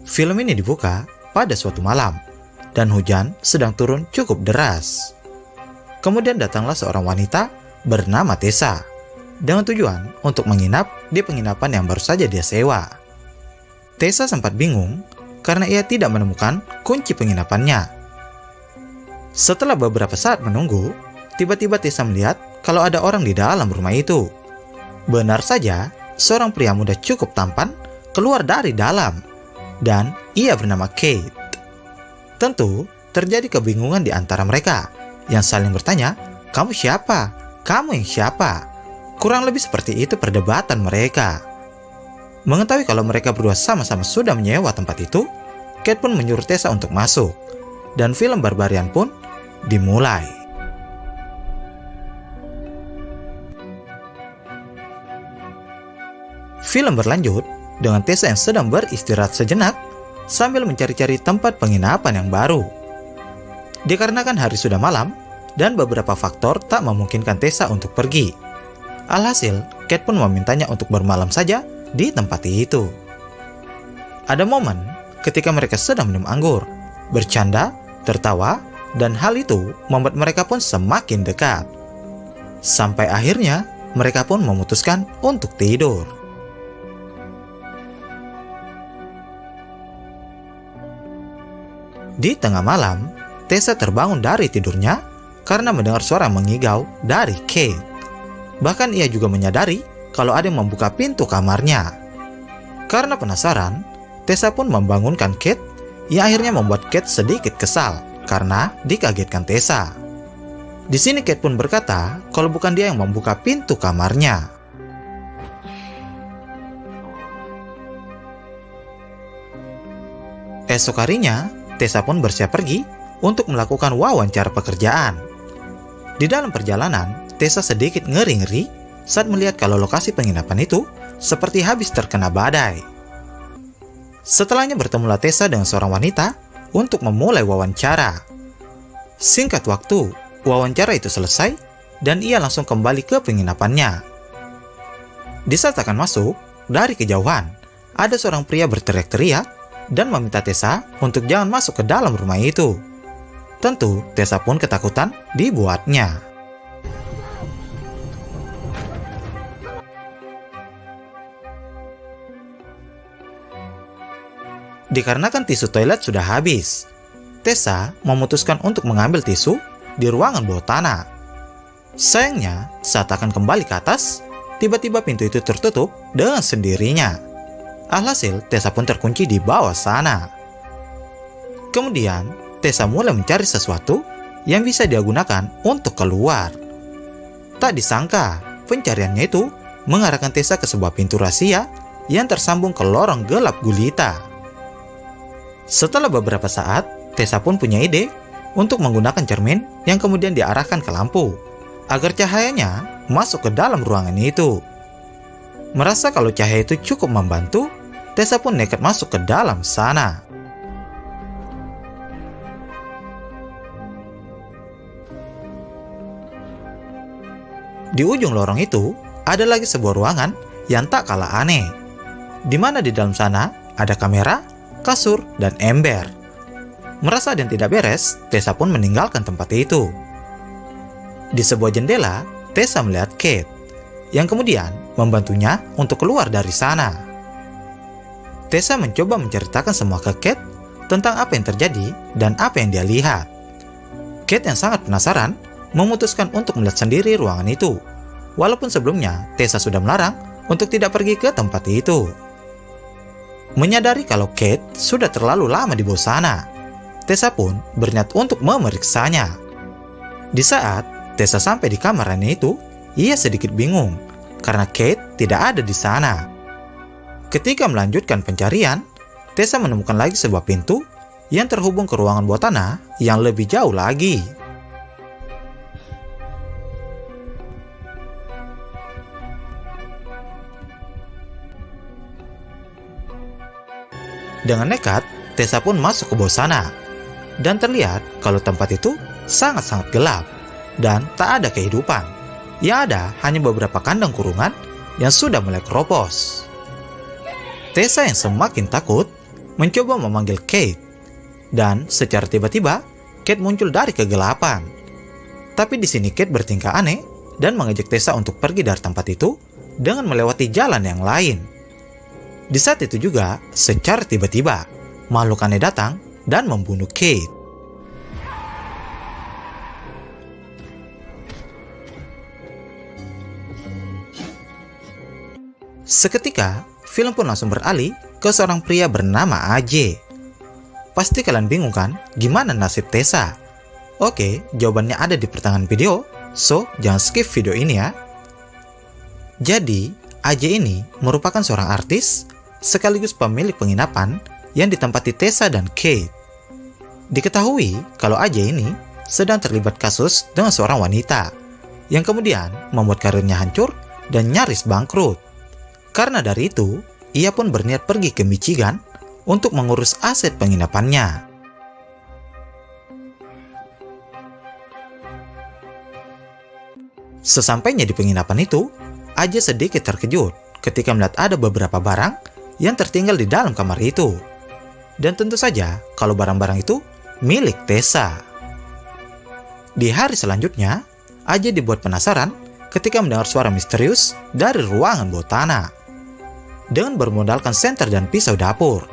Film ini dibuka pada suatu malam, dan hujan sedang turun cukup deras. Kemudian datanglah seorang wanita bernama Tessa, dengan tujuan untuk menginap di penginapan yang baru saja dia sewa. Tessa sempat bingung karena ia tidak menemukan kunci penginapannya. Setelah beberapa saat menunggu, tiba-tiba Tessa melihat kalau ada orang di dalam rumah itu. Benar saja, seorang pria muda cukup tampan keluar dari dalam, dan ia bernama Kate. Tentu, terjadi kebingungan di antara mereka, yang saling bertanya, "Kamu siapa? Kamu yang siapa?" Kurang lebih seperti itu perdebatan mereka. Mengetahui kalau mereka berdua sama-sama sudah menyewa tempat itu, Kate pun menyuruh Tessa untuk masuk, dan film Barbarian pun dimulai. Film berlanjut dengan Tessa yang sedang beristirahat sejenak sambil mencari-cari tempat penginapan yang baru. Dikarenakan hari sudah malam dan beberapa faktor tak memungkinkan Tessa untuk pergi. Alhasil, Kate pun memintanya untuk bermalam saja di tempat itu. Ada momen ketika mereka sedang minum anggur, bercanda, tertawa, dan hal itu membuat mereka pun semakin dekat. Sampai akhirnya, mereka pun memutuskan untuk tidur. Di tengah malam, Tessa terbangun dari tidurnya karena mendengar suara mengigau dari Kate. Bahkan ia juga menyadari kalau ada yang membuka pintu kamarnya. Karena penasaran, Tessa pun membangunkan Kate, yang akhirnya membuat Kate sedikit kesal karena dikagetkan Tessa. Di sini Kate pun berkata kalau bukan dia yang membuka pintu kamarnya. Esok harinya, Tessa pun bersiap pergi untuk melakukan wawancara pekerjaan. Di dalam perjalanan, Tessa sedikit ngeri-ngeri saat melihat kalau lokasi penginapan itu seperti habis terkena badai. Setelahnya bertemulah Tessa dengan seorang wanita untuk memulai wawancara. Singkat waktu, wawancara itu selesai dan ia langsung kembali ke penginapannya. Di saat akan masuk, dari kejauhan, ada seorang pria berteriak-teriak dan meminta Tessa untuk jangan masuk ke dalam rumah itu. Tentu, Tessa pun ketakutan dibuatnya. Dikarenakan tisu toilet sudah habis, Tessa memutuskan untuk mengambil tisu di ruangan bawah tanah. Sayangnya, saat akan kembali ke atas, tiba-tiba pintu itu tertutup dengan sendirinya. Alhasil, Tessa pun terkunci di bawah sana. Kemudian, Tessa mulai mencari sesuatu yang bisa dia gunakan untuk keluar. Tak disangka, pencariannya itu mengarahkan Tessa ke sebuah pintu rahasia yang tersambung ke lorong gelap gulita. Setelah beberapa saat, Tessa pun punya ide untuk menggunakan cermin yang kemudian diarahkan ke lampu, agar cahayanya masuk ke dalam ruangan itu. Merasa kalau cahaya itu cukup membantu, Tessa pun nekat masuk ke dalam sana. Di ujung lorong itu, ada lagi sebuah ruangan yang tak kalah aneh, di mana di dalam sana ada kamera, kasur, dan ember. Merasa ada yang tidak beres, Tessa pun meninggalkan tempat itu. Di sebuah jendela, Tessa melihat Kate, yang kemudian membantunya untuk keluar dari sana. Tessa mencoba menceritakan semua ke Kate tentang apa yang terjadi dan apa yang dia lihat. Kate yang sangat penasaran memutuskan untuk melihat sendiri ruangan itu, walaupun sebelumnya Tessa sudah melarang untuk tidak pergi ke tempat itu. Menyadari kalau Kate sudah terlalu lama di bawah sana, Tessa pun berniat untuk memeriksanya. Di saat Tessa sampai di kamarnya itu, ia sedikit bingung karena Kate tidak ada di sana. Ketika melanjutkan pencarian, Tessa menemukan lagi sebuah pintu yang terhubung ke ruangan bawah tanah yang lebih jauh lagi. Dengan nekat, Tessa pun masuk ke bawah sana, dan terlihat kalau tempat itu sangat-sangat gelap dan tak ada kehidupan. Yang ada hanya beberapa kandang kurungan yang sudah mulai keropos. Tessa yang semakin takut mencoba memanggil Kate. Dan secara tiba-tiba, Kate muncul dari kegelapan. Tapi di sini Kate bertingkah aneh dan mengajak Tessa untuk pergi dari tempat itu dengan melewati jalan yang lain. Di saat itu juga, secara tiba-tiba, makhluk aneh datang dan membunuh Kate. Seketika, film pun langsung beralih ke seorang pria bernama AJ. Pasti kalian bingung kan, gimana nasib Tessa? Oke, jawabannya ada di pertengahan video, so jangan skip video ini ya. Jadi, AJ ini merupakan seorang artis, sekaligus pemilik penginapan yang ditempati Tessa dan Kate. Diketahui kalau AJ ini sedang terlibat kasus dengan seorang wanita, yang kemudian membuat karirnya hancur dan nyaris bangkrut. Karena dari itu, ia pun berniat pergi ke Michigan untuk mengurus aset penginapannya. Sesampainya di penginapan itu, AJ sedikit terkejut ketika melihat ada beberapa barang yang tertinggal di dalam kamar itu. Dan tentu saja kalau barang-barang itu milik Tessa. Di hari selanjutnya, AJ dibuat penasaran ketika mendengar suara misterius dari ruangan bawah tanah. Dengan bermodalkan senter dan pisau dapur,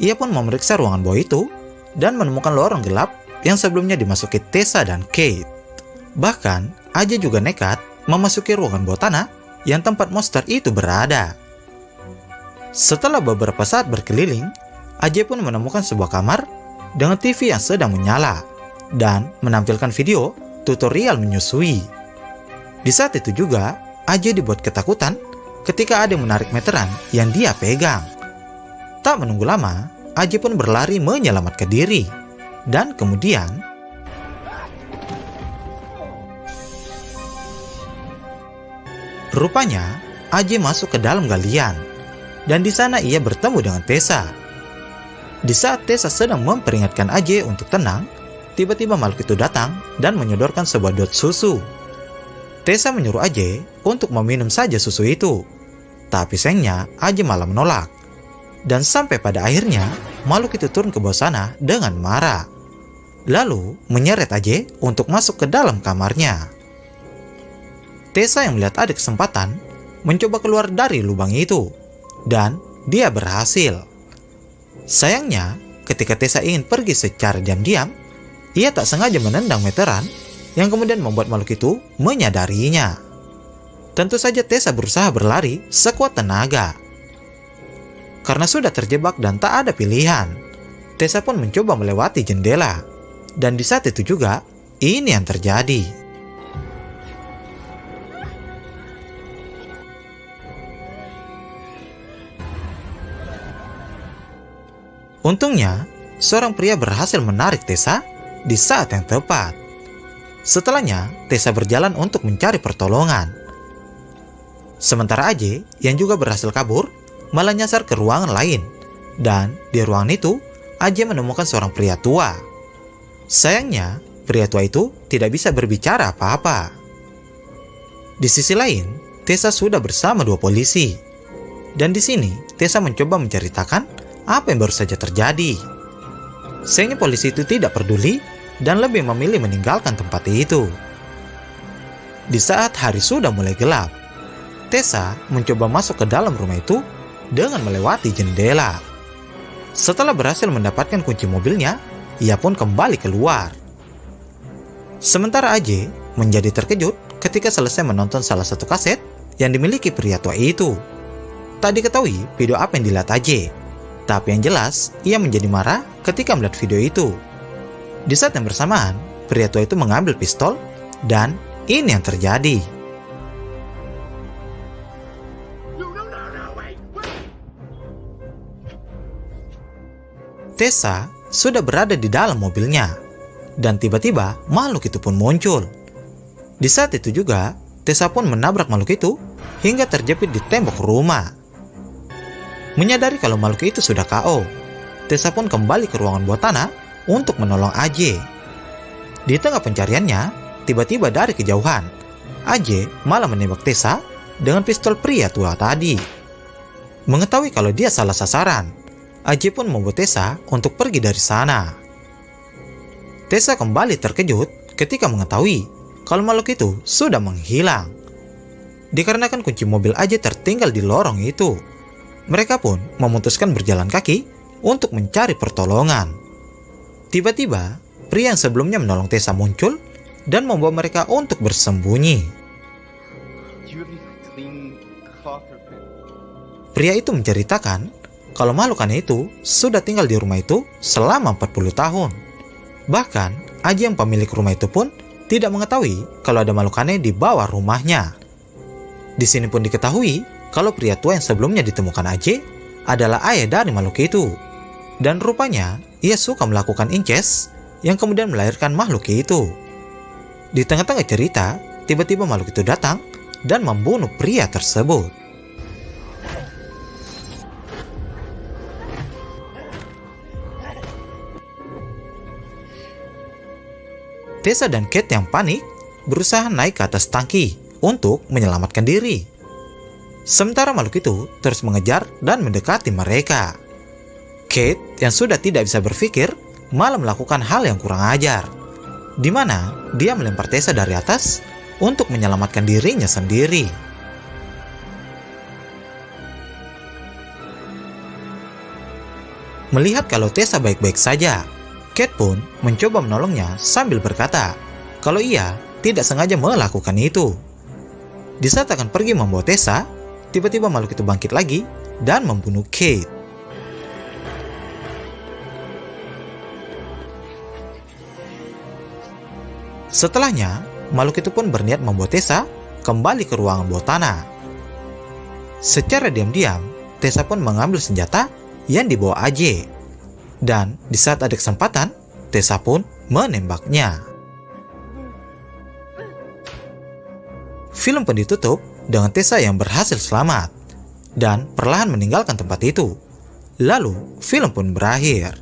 ia pun memeriksa ruangan bawah itu dan menemukan lorong gelap yang sebelumnya dimasuki Tessa dan Kate. Bahkan, AJ juga nekat memasuki ruangan bawah tanah yang tempat monster itu berada. Setelah beberapa saat berkeliling, AJ pun menemukan sebuah kamar dengan TV yang sedang menyala dan menampilkan video tutorial menyusui. Di saat itu juga, AJ dibuat ketakutan ketika ada yang menarik meteran yang dia pegang. Tak menunggu lama, AJ pun berlari menyelamatkan diri. Dan kemudian, rupanya AJ masuk ke dalam galian. Dan di sana ia bertemu dengan Tessa. Di saat Tessa sedang memperingatkan AJ untuk tenang, tiba-tiba makhluk itu datang dan menyodorkan sebuah dot susu. Tessa menyuruh AJ untuk meminum saja susu itu. Tapi sayangnya AJ malah menolak. Dan sampai pada akhirnya, makhluk itu turun ke bawah sana dengan marah. Lalu menyeret AJ untuk masuk ke dalam kamarnya. Tessa yang melihat ada kesempatan, mencoba keluar dari lubang itu. Dan dia berhasil. Sayangnya, ketika Tessa ingin pergi secara diam-diam, ia tak sengaja menendang meteran yang kemudian membuat makhluk itu menyadarinya. Tentu saja Tessa berusaha berlari sekuat tenaga. Karena sudah terjebak dan tak ada pilihan, Tessa pun mencoba melewati jendela. Dan di saat itu juga, ini yang terjadi. Untungnya, seorang pria berhasil menarik Tessa di saat yang tepat. Setelahnya, Tessa berjalan untuk mencari pertolongan. Sementara AJ, yang juga berhasil kabur, malah nyasar ke ruangan lain. Dan di ruangan itu, AJ menemukan seorang pria tua. Sayangnya, pria tua itu tidak bisa berbicara apa-apa. Di sisi lain, Tessa sudah bersama dua polisi. Dan di sini, Tessa mencoba menceritakan apa yang baru saja terjadi. Sayangnya polisi itu tidak peduli dan lebih memilih meninggalkan tempat itu. Di saat hari sudah mulai gelap, Tessa mencoba masuk ke dalam rumah itu dengan melewati jendela. Setelah berhasil mendapatkan kunci mobilnya, ia pun kembali keluar. Sementara AJ menjadi terkejut ketika selesai menonton salah satu kaset yang dimiliki pria tua itu. Tak diketahui video apa yang dilihat AJ, tapi yang jelas ia menjadi marah ketika melihat video itu. Di saat yang bersamaan, pria tua itu mengambil pistol dan ini yang terjadi. Tessa sudah berada di dalam mobilnya dan tiba-tiba makhluk itu pun muncul. Di saat itu juga, Tessa pun menabrak makhluk itu hingga terjepit di tembok rumah. Menyadari kalau makhluk itu sudah KO, Tessa pun kembali ke ruangan bawah tanah untuk menolong AJ. Di tengah pencariannya, tiba-tiba dari kejauhan, AJ malah menembak Tessa dengan pistol pria tua tadi. Mengetahui kalau dia salah sasaran, AJ pun membuat Tessa untuk pergi dari sana. Tessa kembali terkejut ketika mengetahui kalau makhluk itu sudah menghilang. Dikarenakan kunci mobil AJ tertinggal di lorong itu, mereka pun memutuskan berjalan kaki untuk mencari pertolongan. Tiba-tiba, pria yang sebelumnya menolong Tessa muncul dan membawa mereka untuk bersembunyi. Pria itu menceritakan kalau makhluk aneh itu sudah tinggal di rumah itu selama 40 tahun. Bahkan, AJ yang pemilik rumah itu pun tidak mengetahui kalau ada makhluk aneh di bawah rumahnya. Di sini pun diketahui kalau pria tua yang sebelumnya ditemukan AJ adalah ayah dari makhluk itu. Dan rupanya, ia suka melakukan incest yang kemudian melahirkan makhluk itu. Di tengah-tengah cerita, tiba-tiba makhluk itu datang dan membunuh pria tersebut. Tessa dan Kate yang panik berusaha naik ke atas tangki untuk menyelamatkan diri. Sementara makhluk itu terus mengejar dan mendekati mereka. Kate yang sudah tidak bisa berpikir malah melakukan hal yang kurang ajar, di mana dia melempar Tessa dari atas untuk menyelamatkan dirinya sendiri. Melihat kalau Tessa baik-baik saja, Kate pun mencoba menolongnya sambil berkata kalau ia tidak sengaja melakukan itu. Di saat akan pergi membawa Tessa, tiba-tiba makhluk itu bangkit lagi dan membunuh Kate. Setelahnya, makhluk itu pun berniat membawa Tessa kembali ke ruangan bawah tanah. Secara diam-diam, Tessa pun mengambil senjata yang dibawa AJ. Dan di saat ada kesempatan, Tessa pun menembaknya. Film pun ditutup dengan Tessa yang berhasil selamat dan perlahan meninggalkan tempat itu. Lalu, film pun berakhir.